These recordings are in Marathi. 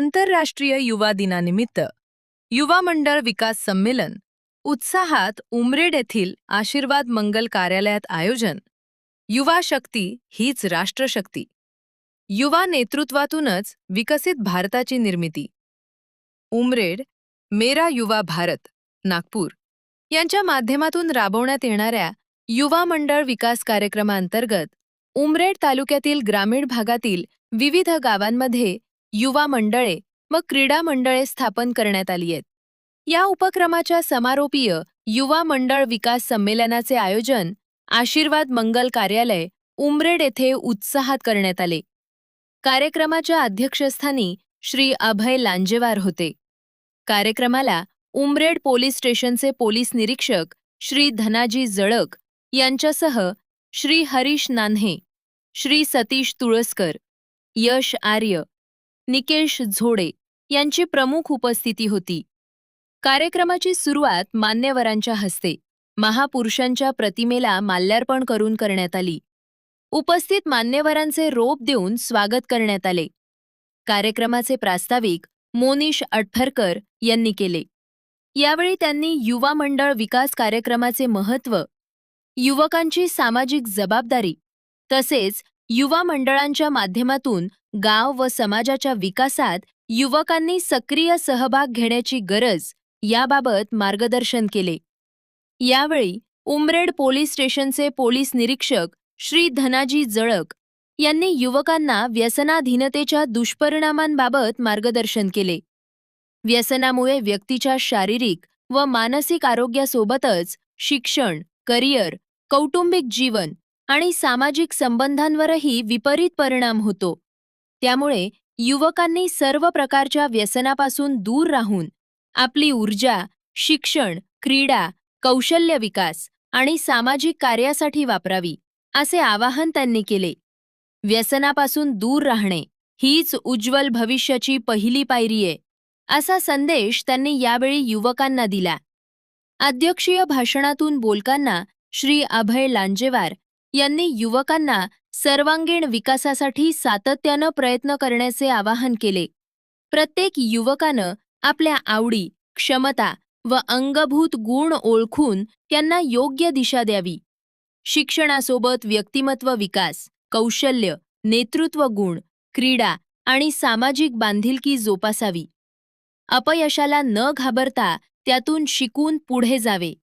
आंतरराष्ट्रीय युवा दिनानिमित्त युवा मंडळ विकास संमेलन उत्साहात उमरेड येथील आशीर्वाद मंगल कार्यालयात आयोजन. युवा शक्ती हीच राष्ट्रशक्ती. युवा नेतृत्वातूनच विकसित भारताची निर्मिती. उमरेड मेरा युवा भारत नागपूर यांच्या माध्यमातून राबवण्यात येणाऱ्या युवा मंडळ विकास कार्यक्रमांतर्गत उमरेड तालुक्यातील ग्रामीण भागातील विविध गावांमध्ये युवा मंडळे व क्रीडा मंडळे स्थापन करण्यात आली आहेत. या उपक्रमाच्या समारोपीय युवा मंडळ विकास संमेलनाचे आयोजन आशीर्वाद मंगल कार्यालय उमरेड येथे उत्साहात करण्यात आले. कार्यक्रमाच्या अध्यक्षस्थानी श्री अभय लांजेवार होते. कार्यक्रमाला उमरेड पोलीस स्टेशनचे पोलीस निरीक्षक श्री धनाजी जळक यांच्यासह श्री हरीश नान्हे, श्री सतीश तुळसकर, यश आर्य, निकेश झोडे यांची प्रमुख उपस्थिती होती. कार्यक्रमाची सुरुवात मान्यवरांच्या हस्ते महापुरुषांच्या प्रतिमेला माल्यार्पण करून करण्यात आली. उपस्थित मान्यवरांचे रोप देऊन स्वागत करण्यात आले. कार्यक्रमाचे प्रास्ताविक मोनिश अठ्ठरकर यांनी केले. यावेळी त्यांनी युवा मंडळ विकास कार्यक्रमाचे महत्त्व, युवकांची सामाजिक जबाबदारी तसेच युवा मंडळांच्या माध्यमातून गाव व समाजाच्या विकासात युवकांनी सक्रिय सहभाग घेण्याची गरज याबाबत मार्गदर्शन केले. यावेळी उमरेड पोलीस स्टेशनचे पोलीस निरीक्षक श्री धनाजी जळक यांनी युवकांना व्यसनाधीनतेच्या दुष्परिणामांबाबत मार्गदर्शन केले. व्यसनामुळे व्यक्तीच्या शारीरिक व मानसिक आरोग्यासोबतच शिक्षण, करिअर, कौटुंबिक जीवन आणि सामाजिक संबंधांवरही विपरीत परिणाम होतो. त्यामुळे युवकांनी सर्व प्रकारच्या व्यसनापासून दूर राहून आपली ऊर्जा शिक्षण, क्रीडा, कौशल्य विकास आणि सामाजिक कार्यासाठी वापरावी, असे आवाहन त्यांनी केले. व्यसनापासून दूर राहणे हीच उज्ज्वल भविष्याची पहिली पायरी आहे, असा संदेश त्यांनी यावेळी युवकांना दिला. अध्यक्षीय भाषणातून बोलताना श्री अभय लांजेवार यांनी युवकांना सर्वांगीण विकासासाठी सातत्यानं प्रयत्न करण्याचे आवाहन केले. प्रत्येक युवकानं आपल्या आवडी, क्षमता व अंगभूत गुण ओळखून त्यांना योग्य दिशा द्यावी. शिक्षणासोबत व्यक्तिमत्व विकास, कौशल्य, नेतृत्व गुण, क्रीडा आणि सामाजिक बांधिलकी जोपासावी. अपयशाला न घाबरता त्यातून शिकून पुढे जावे.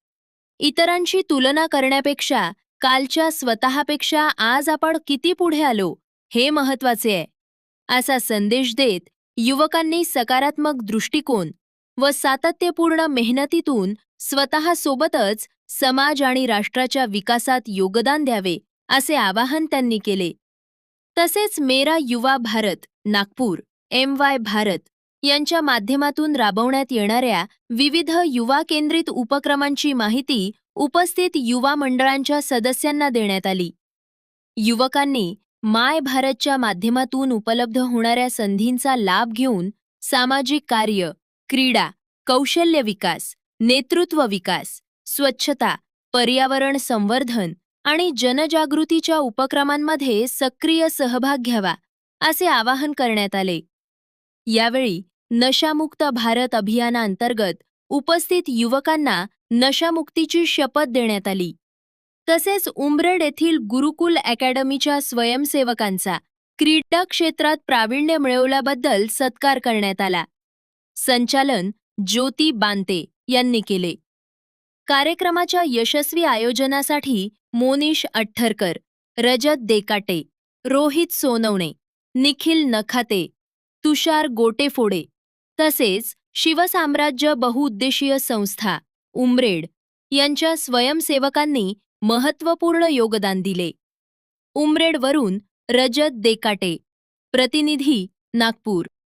इतरांशी तुलना करण्यापेक्षा कालच्या स्वतःपेक्षा आज आपण किती पुढे आलो हे महत्त्वाचे आहे, असा संदेश देत युवकांनी सकारात्मक दृष्टिकोन व सातत्यपूर्ण मेहनतीतून स्वतःसोबतच समाज आणि राष्ट्राच्या विकासात योगदान द्यावे, असे आवाहन त्यांनी केले. तसेच मेरा युवा भारत नागपूर MY भारत यांच्या माध्यमातून राबवण्यात येणाऱ्या विविध युवा केंद्रित उपक्रमांची माहिती उपस्थित युवा मंडळांच्या सदस्यांना देण्यात आली. युवकांनी माय भारतच्या माध्यमातून उपलब्ध होणाऱ्या संधींचा लाभ घेऊन सामाजिक कार्य, क्रीडा, कौशल्य विकास, नेतृत्व विकास, स्वच्छता, पर्यावरण संवर्धन आणि जनजागृतीच्या उपक्रमांमध्ये सक्रिय सहभाग घ्यावा, असे आवाहन करण्यात आले. यावेळी नशामुक्त भारत अभियानांतर्गत उपस्थित युवकांना नशामुक्तीची शपथ देण्यात आली. तसेच उमरेड येथील गुरुकुल अकॅडमीच्या स्वयंसेवकांचा क्रीडा क्षेत्रात प्रावीण्य मिळवल्याबद्दल सत्कार करण्यात आला. संचालन ज्योती बांते यांनी केले. कार्यक्रमाच्या यशस्वी आयोजनासाठी मोनिश अठ्ठरकर, रजत देकाटे, रोहित सोनवणे, निखिल नखाते, तुषार गोटेफोडे तसेच शिवसाम्राज्य बहुउद्देशीय संस्था उमरेड यांच्या स्वयंसेवकांनी महत्त्वपूर्ण योगदान दिले. उमरेडवरून रजत देकाटे, प्रतिनिधी नागपूर.